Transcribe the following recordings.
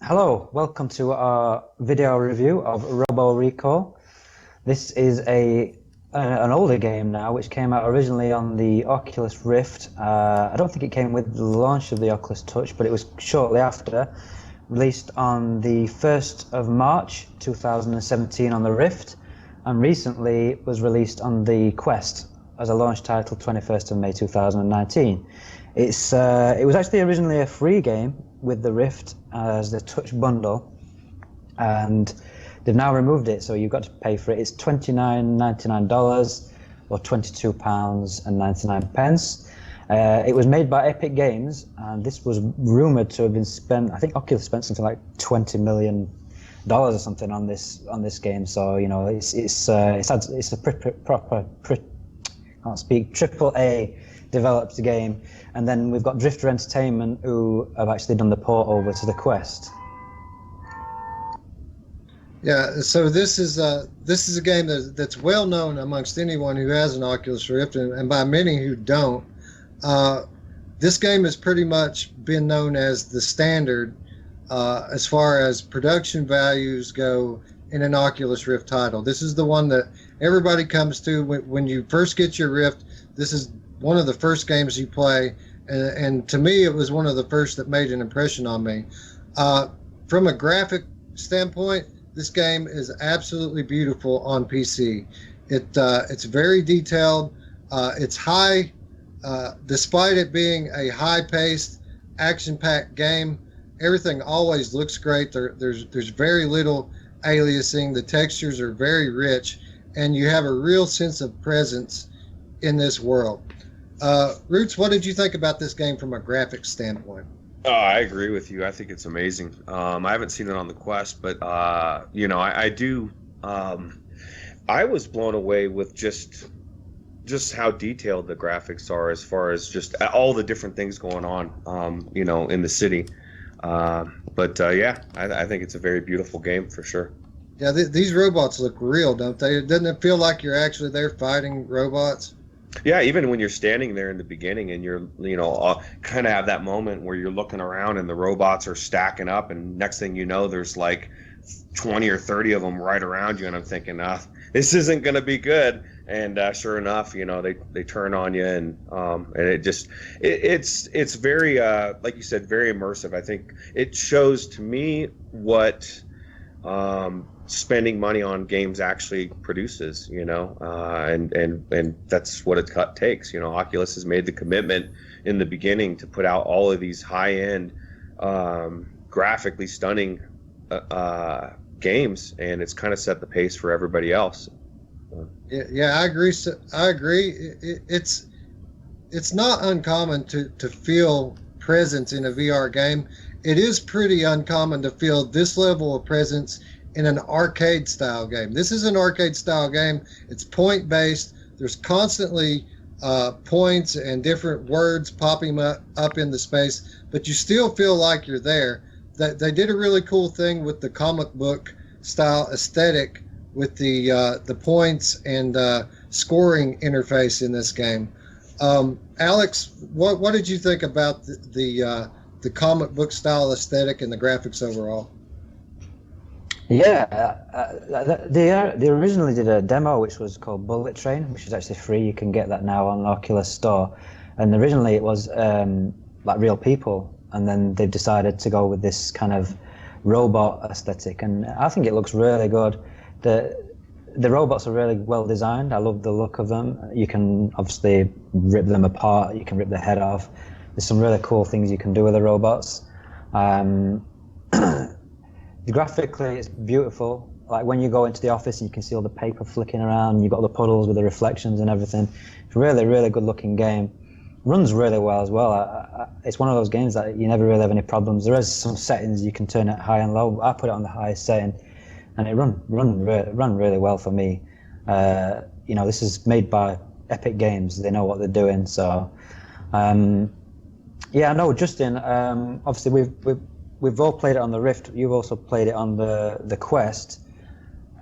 Hello, welcome to our video review of Robo Recall. This is an older game now, which came out originally on the Oculus Rift. I don't think it came with the launch of the Oculus Touch, but it was shortly after. Released on the 1st of March 2017 on the Rift, and recently was released on the Quest as a launch title 21st of May 2019. It was actually originally a free game with the Rift as the Touch bundle, and they've now removed it, so you've got to pay for it. It's $29.99 or £22.99. It was made by Epic Games, and this was rumored to have been spent. I think Oculus spent something like $20 million or something on this game. So it's a proper can't speak triple A developed game. And then we've got Drifter Entertainment, who have actually done the port over to the Quest. Yeah, so this is a game that's well known amongst anyone who has an Oculus Rift, and by many who don't. This game has pretty much been known as the standard as far as production values go in an Oculus Rift title. This is the one that everybody comes to when you first get your Rift. This is one of the first games you play, and to me, it was one of the first that made an impression on me. From a graphic standpoint, this game is absolutely beautiful on PC. It's very detailed. It's high. Despite it being a high-paced, action-packed game, everything always looks great. There's very little aliasing. The textures are very rich, and you have a real sense of presence in this world. Roots, what did you think about this game from a graphics standpoint? Oh, I agree with you. I think it's amazing. I haven't seen it on the Quest, but I do. I was blown away with just how detailed the graphics are, as far as just all the different things going on, in the city. I think it's a very beautiful game for sure. Yeah, these robots look real, don't they? Doesn't it feel like you're actually there fighting robots? Yeah, even when you're standing there in the beginning and you're, kind of have that moment where you're looking around and the robots are stacking up, and next thing you know, there's like 20 or 30 of them right around you, and I'm thinking, this isn't going to be good. And sure enough, they turn on you, and it's very, like you said, very immersive. I think it shows to me what spending money on games actually produces, and that's what it takes. Oculus has made the commitment in the beginning to put out all of these high-end, graphically stunning games, and it's kind of set the pace for everybody else. Yeah, I agree. It's not uncommon to feel presence in a VR game. It is pretty uncommon to feel this level of presence in an arcade style game. This is an arcade style game. It's point based. There's constantly points and different words popping up in the space, but you still feel like you're there. They did a really cool thing with the comic book style aesthetic with the points and scoring interface in this game. Alex, what did you think about the comic book style aesthetic and the graphics overall? Yeah, they originally did a demo which was called Bullet Train, which is actually free. You can get that now on the Oculus Store. And originally it was like real people, and then they've decided to go with this kind of robot aesthetic, and I think it looks really good. The robots are really well designed. I love the look of them. You can obviously rip them apart. You can rip their head off. There's some really cool things you can do with the robots. Graphically, it's beautiful. Like when you go into the office and you can see all the paper flicking around, you've got the puddles with the reflections and everything. It's a really, really good looking game. Runs really well as well. It's one of those games that you never really have any problems. There is some settings you can turn it high and low. I put it on the highest setting, and it run really well for me. This is made by Epic Games. They know what they're doing. So, Justin. Obviously, we've all played it on the Rift. You've also played it on the Quest.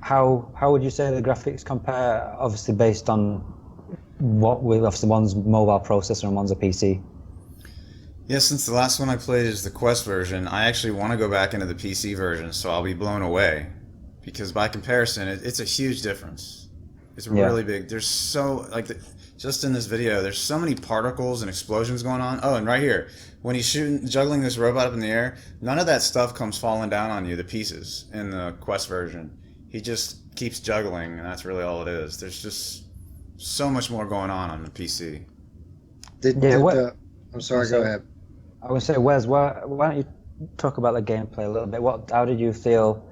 How would you say the graphics compare? Obviously, based on obviously one's mobile processor and one's a PC. Yeah, since the last one I played is the Quest version, I actually want to go back into the PC version, so I'll be blown away. Because by comparison, it's a huge difference. It's Yeah. really big. There's so, just in this video, there's so many particles and explosions going on. Oh, and right here, when he's juggling this robot up in the air, none of that stuff comes falling down on you, the pieces, in the Quest version. He just keeps juggling, and that's really all it is. There's just so much more going on the PC. I'm sorry, go ahead. I would say, Wes, why don't you talk about the gameplay a little bit? How did you feel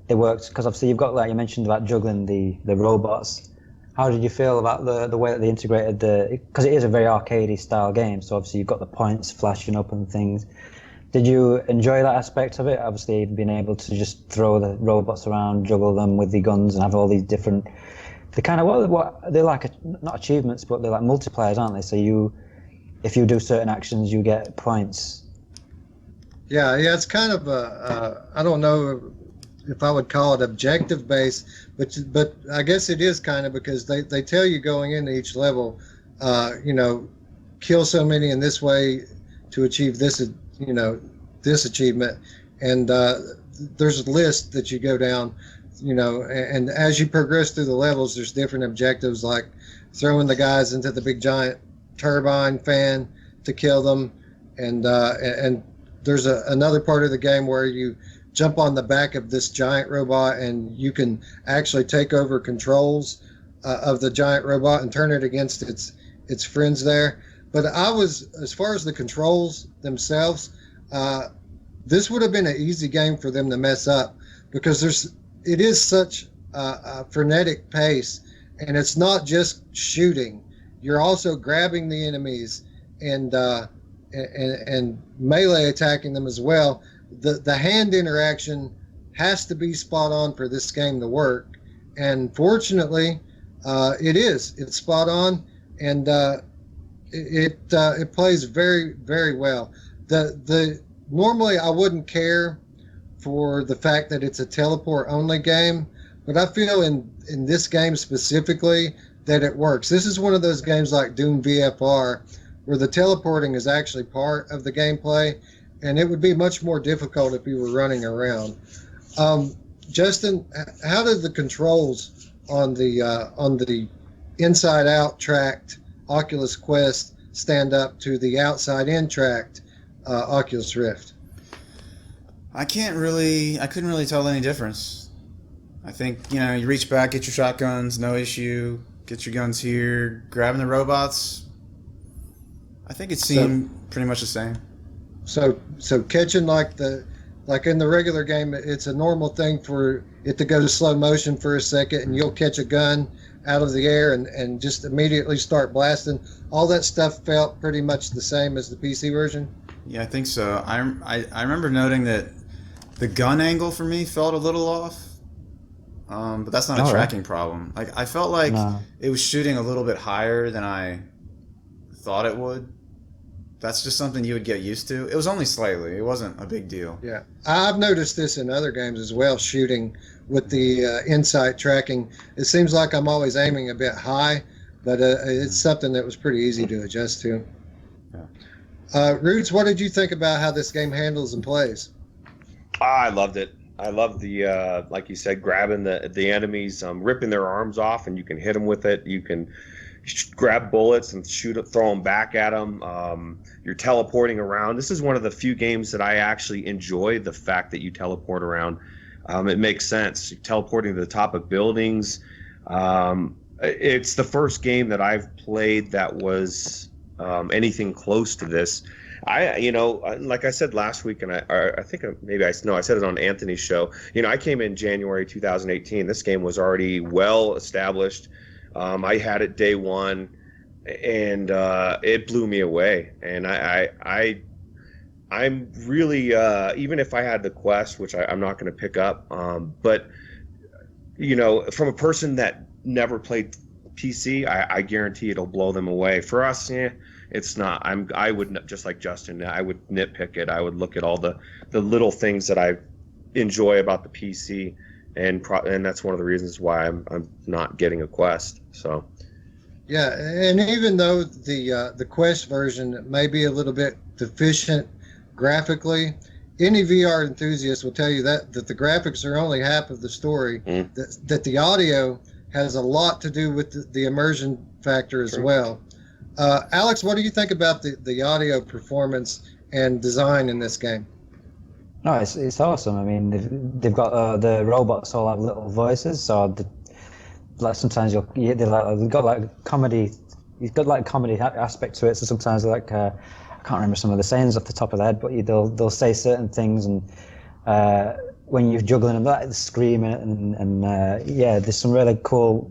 it worked? Because obviously you've got, like you mentioned, about juggling the robots. How did you feel about the way that they integrated because it is a very arcadey style game, so obviously you've got the points flashing up and things. Did you enjoy that aspect of it? Obviously being able to just throw the robots around, juggle them with the guns, and have all these different, they kind of, what they're like, not achievements, but they're like multipliers, aren't they? So if you do certain actions, you get points. Yeah, it's kind of I don't know if I would call it objective based, but I guess it is kind of, because they tell you going into each level, kill so many in this way to achieve this, this achievement, and there's a list that you go down, and as you progress through the levels, there's different objectives, like throwing the guys into the big giant turbine fan to kill them, and there's another part of the game where you jump on the back of this giant robot and you can actually take over controls of the giant robot and turn it against its friends there. But as far as the controls themselves, this would have been an easy game for them to mess up, because it is such a frenetic pace, and it's not just shooting. You're also grabbing the enemies and melee attacking them as well. The hand interaction has to be spot on for this game to work, and fortunately, it's spot on, and it plays very, very well. Normally I wouldn't care for the fact that it's a teleport only game, but I feel in this game specifically that it works. This is one of those games like Doom VFR where the teleporting is actually part of the gameplay, and it would be much more difficult if you were running around. Justin, how did the controls on the inside-out tracked Oculus Quest stand up to the outside-in tracked Oculus Rift? I couldn't really tell any difference. I think, you reach back, get your shotguns, no issue. Get your guns here, grabbing the robots. I think it seemed pretty much the same. So catching like in the regular game, it's a normal thing for it to go to slow motion for a second, and you'll catch a gun out of the air and just immediately start blasting. All that stuff felt pretty much the same as the PC version. Yeah, I think so. I remember noting that the gun angle for me felt a little off. But that's not a tracking problem. Like, I felt like it was shooting a little bit higher than I thought it would. That's just something you would get used to. It was only slightly. It wasn't a big deal. Yeah. I've noticed this in other games as well, shooting with the insight tracking. It seems like I'm always aiming a bit high, but it's something that was pretty easy to adjust to. Yeah. Roots, what did you think about how this game handles and plays? I loved it. I love the, like you said, grabbing the enemies, ripping their arms off, and you can hit them with it. You can grab bullets and throw them back at them. You're teleporting around. This is one of the few games that I actually enjoy the fact that you teleport around. It makes sense. You're teleporting to the top of buildings. It's the first game that I've played that was anything close to this. Like I said last week, and I think I said it on Anthony's show. I came in January 2018. This game was already well established. I had it day one, and it blew me away. And I'm really, even if I had the Quest, which I'm not going to pick up, but from a person that never played PC, I guarantee it'll blow them away. For us, it's not. I would, just like Justin, I would nitpick it. I would look at all the little things that I enjoy about the PC, and that's one of the reasons why I'm not getting a Quest. So, yeah, and even though the Quest version may be a little bit deficient graphically. Any VR enthusiast will tell you that the graphics are only half of the story. That the audio has a lot to do with the immersion factor as well. Alex, what do you think about the audio performance and design in this game? No, it's awesome. I mean, they've got the robots all have little voices, so like sometimes they've got like comedy. You've got like comedy aspect to it. So sometimes like I can't remember some of the sayings off the top of the head, but they'll say certain things, and when you're juggling them, like screaming and yeah, there's some really cool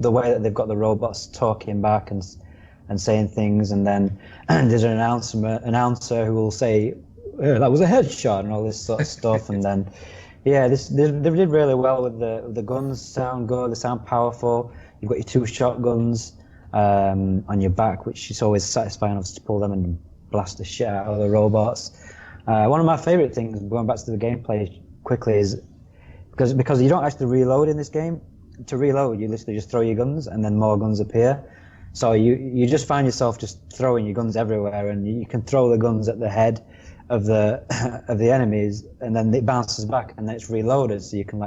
the way that they've got the robots talking back and saying things, and then there's an announcer who will say, "Oh, that was a headshot," and all this sort of stuff, and then yeah, they did really well with the guns. Sound good, they sound powerful. You've got your 2 shotguns on your back, which is always satisfying to pull them and blast the shit out of the robots. One of my favorite things, going back to the gameplay quickly, is because you don't actually reload in this game. To reload, you literally just throw your guns and then more guns appear. So you just find yourself just throwing your guns everywhere, and you can throw the guns at the head of the enemies, and then it bounces back, and then it's reloaded, so you can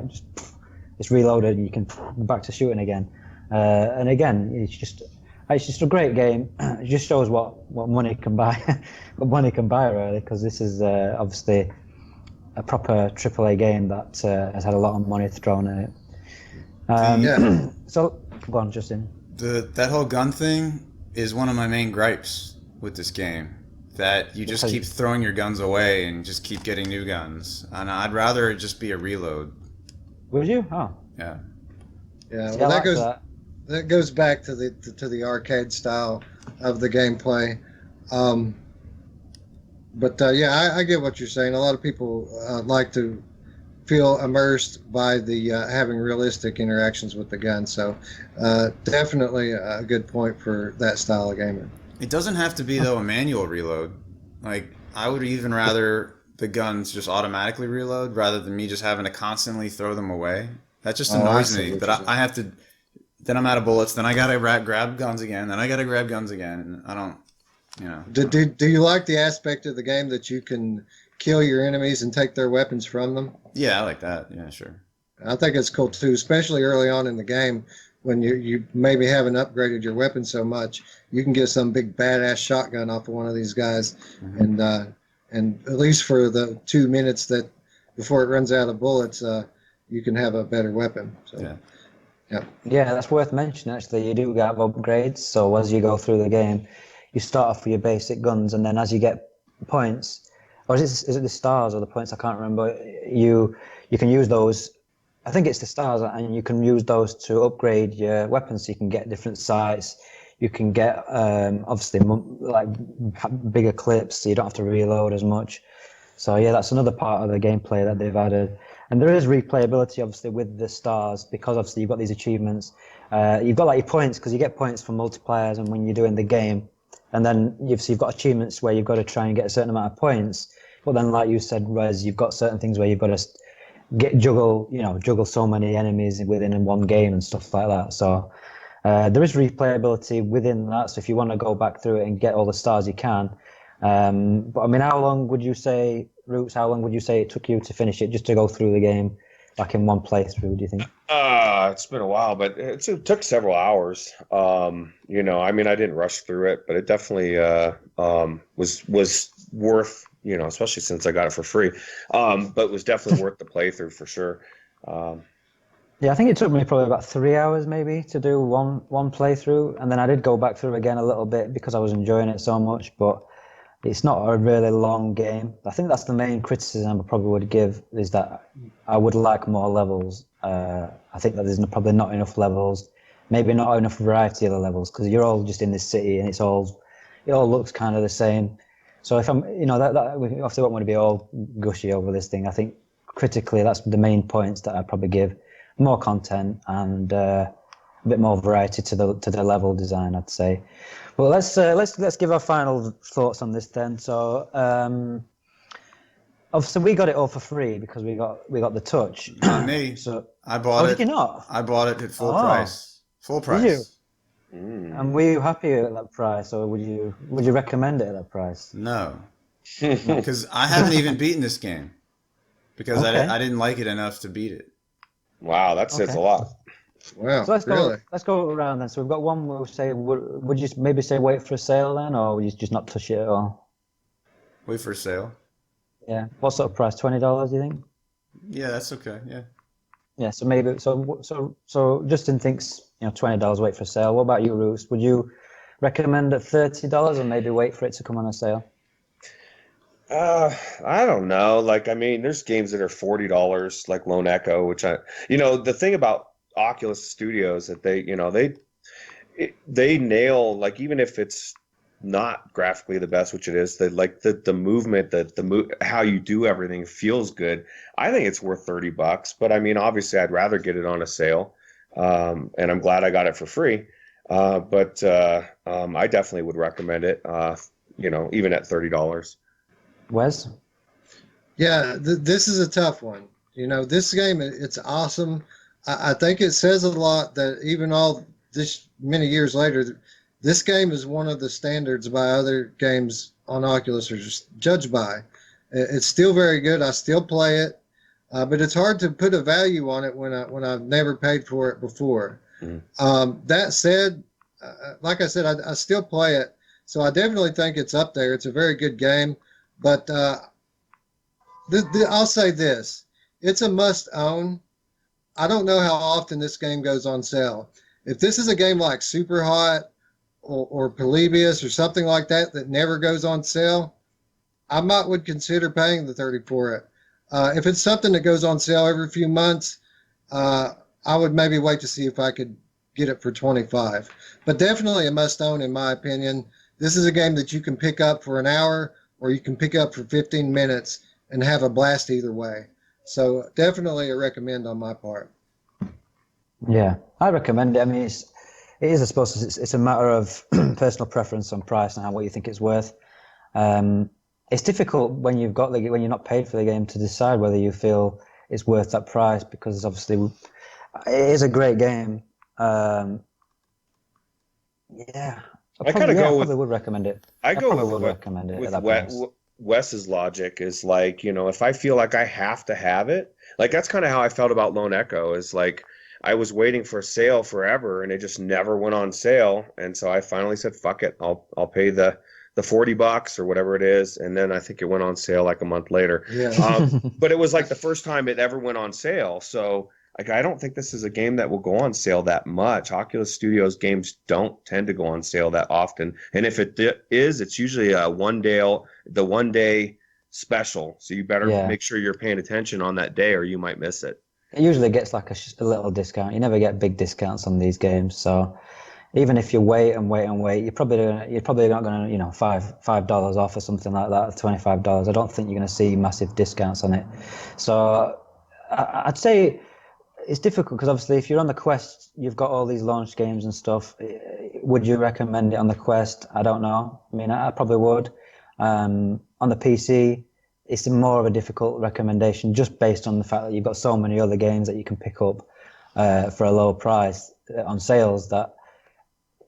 it's reloaded and you can back to shooting again. And again, it's just a great game. It just shows what money can buy, what money can buy really, because this is obviously a proper AAA game that has had a lot of money thrown at it. So go on, Justin. That whole gun thing is one of my main gripes with this game. That you just keep throwing your guns away and just keep getting new guns. And I'd rather it just be a reload. Would you? Oh. Yeah. Yeah. See, Well, that goes back to the arcade style of the gameplay. But yeah, I get what you're saying. A lot of people like to feel immersed by the having realistic interactions with the gun. So definitely a good point for that style of gaming. It doesn't have to be, though, a manual reload. Like, I would even rather the guns just automatically reload rather than me just having to constantly throw them away. That just annoys me. That I have to... Then I'm out of bullets. Then I gotta grab guns again. Then I gotta grab guns again. And I don't... You know. Do you like the aspect of the game that you can kill your enemies and take their weapons from them? Yeah, I like that. Yeah, sure. I think it's cool, too, especially early on in the game. When you maybe haven't upgraded your weapon so much, you can get some big badass shotgun off of one of these guys, and at least for the 2 minutes that before it runs out of bullets, you can have a better weapon. So, yeah, that's worth mentioning. Actually, you do have upgrades. So as you go through the game, you start off with your basic guns, and then as you get points, or is it the stars or the points? I can't remember. You can use those. I think it's the stars, and you can use those to upgrade your weapons. So you can get different sights. You can get obviously like bigger clips, so you don't have to reload as much. So yeah, that's another part of the gameplay that they've added. And there is replayability obviously with the stars, because obviously you've got these achievements. You've got like your points, because you get points from multipliers and when you're doing the game. And then you've got achievements where you've got to try and get a certain amount of points. But then, like you said, Rez, you've got certain things where you've got to juggle so many enemies within one game and stuff like that. So there is replayability within that. So if you want to go back through it and get all the stars, you can. But I mean, how long would you say, Roots, how long would you say it took you to finish it, just to go through the game, like in one playthrough, do you think? It's been a while, but it took several hours. You know, I mean, I didn't rush through it, but it definitely was worth, you know, especially since I got it for free. But it was definitely worth the playthrough for sure. Yeah, I think it took me probably about 3 hours maybe to do one playthrough, and then I did go back through again a little bit because I was enjoying it so much. But it's not a really long game. I think that's the main criticism I probably would give, is that I would like more levels. I think that there's probably not enough levels, maybe not enough variety of the levels, because you're all just in this city and it all looks kind of the same. So if I'm, you know, that we obviously don't want to be all gushy over this thing. I think critically that's the main points that I'd probably give: more content and a bit more variety to the level design, I'd say. Well, let's give our final thoughts on this then. So obviously we got it all for free because we got the Touch. Not me. So I bought it. Did you not? I bought it at full price. Full price. Did you? And were you happy at that price, or would you recommend it at that price? No, because I haven't even beaten this game because Okay. I didn't like it enough to beat it. Wow, that says Okay. a lot. Wow, So really? let's go around then. So we've got one we'll say, would you maybe say wait for a sale then, or would you just not touch it at all? Wait for a sale. Yeah. What sort of price? $20, do you think? Yeah, that's okay. Yeah. Yeah. So maybe so Justin thinks $20 wait for a sale. What about you, Roots? Would you recommend at $30 or maybe wait for it to come on a sale? I don't know. Like, I mean, there's games that are $40, like Lone Echo, which the thing about Oculus Studios that they nail, like, even if it's not graphically the best, which it is, the movement, how you do everything feels good. I think it's worth $30, but I mean, obviously, I'd rather get it on a sale, and I'm glad I got it for free. But I definitely would recommend it. Even at $30. Wes? Yeah, this is a tough one. This game, it's awesome. I think it says a lot that even all this many years later, this game is one of the standards by other games on Oculus are just judged by. It's still very good. I still play it, but it's hard to put a value on it when I've never paid for it before. That said, like I said, I still play it, so I definitely think it's up there. It's a very good game, but I'll say this: it's a must-own. I don't know how often this game goes on sale. If this is a game like Super Hot or Polybius or something like that never goes on sale, I would consider paying the $30 for it. If it's something that goes on sale every few months, I would maybe wait to see if I could get it for $25. But definitely a must-own in my opinion. This is a game that you can pick up for an hour or you can pick up for 15 minutes and have a blast either way. So definitely a recommend on my part. Yeah, I recommend it. I mean, it is, I suppose, it's a matter of personal preference on price and what you think it's worth. It's difficult when when you're not paid for the game to decide whether you feel it's worth that price, because obviously it is a great game. Yeah, I kind of go with. probably would recommend it. I go probably with would recommend it with at that price. Wes's logic is like, if I feel like I have to have it, like that's kind of how I felt about Lone Echo. Is like I was waiting for a sale forever and it just never went on sale, and so I finally said, "Fuck it, I'll pay the $40 or whatever it is," and then I think it went on sale like a month later. Yeah. But it was like the first time it ever went on sale, so. Like, I don't think this is a game that will go on sale that much. Oculus Studios games don't tend to go on sale that often. And if it is, it's usually the one day special. So you better make sure you're paying attention on that day or you might miss it. It usually gets like a little discount. You never get big discounts on these games. So even if you wait, you're probably not going to, $5 off or something like that, $25. I don't think you're going to see massive discounts on it. So I'd say it's difficult because obviously if you're on the Quest, you've got all these launch games and stuff. Would you recommend it on the Quest? I don't know. I mean, I probably would. On the PC, it's more of a difficult recommendation just based on the fact that you've got so many other games that you can pick up for a low price on sales. That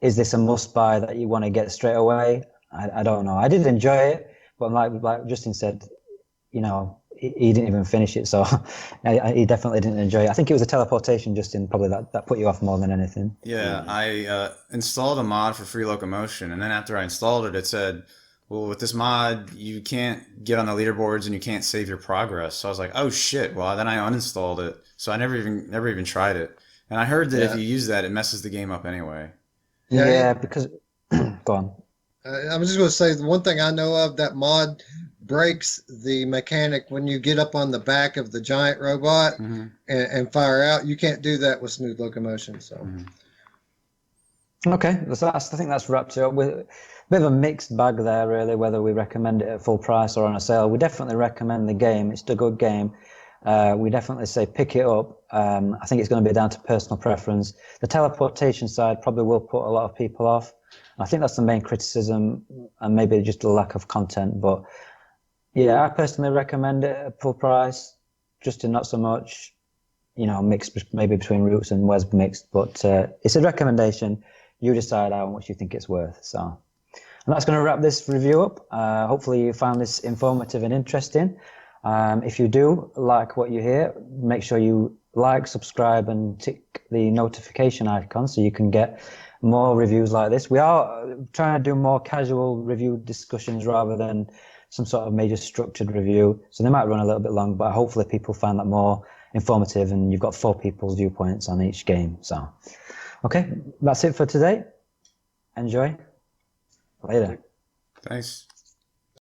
is this a must buy that you want to get straight away? I don't know. I did enjoy it, but like Justin said, he didn't even finish it, so he definitely didn't enjoy it. I think it was a teleportation, Justin, probably that put you off more than anything. Yeah, I installed a mod for free locomotion, and then after I installed it, it said, well, with this mod, you can't get on the leaderboards and you can't save your progress. So I was like, oh shit. Well, then I uninstalled it, so I never even tried it. And I heard that if you use that, it messes the game up anyway. Yeah, because go on. I'm just going to say the one thing I know of, that mod breaks the mechanic when you get up on the back of the giant robot and fire out. You can't do that with smooth locomotion. So, okay, I think that's wrapped it up with a bit of a mixed bag there, really. Whether we recommend it at full price or on a sale, we definitely recommend the game. It's a good game. We definitely say pick it up. I think it's going to be down to personal preference. The teleportation side probably will put a lot of people off. I think that's the main criticism, and maybe just a lack of content. But yeah, I personally recommend it at full price. Justin, not so much. Mixed maybe between Roots and Wes mixed, but it's a recommendation. you decide how much you think it's worth. So, and that's going to wrap this review up. Hopefully you found this informative and interesting. If you do like what you hear, make sure you like, subscribe, and tick the notification icon so you can get more reviews like this. We are trying to do more casual review discussions rather than some sort of major structured review. So they might run a little bit long, but hopefully people find that more informative, and you've got 4 people's viewpoints on each game. So, okay, that's it for today. Enjoy. Later. Thanks.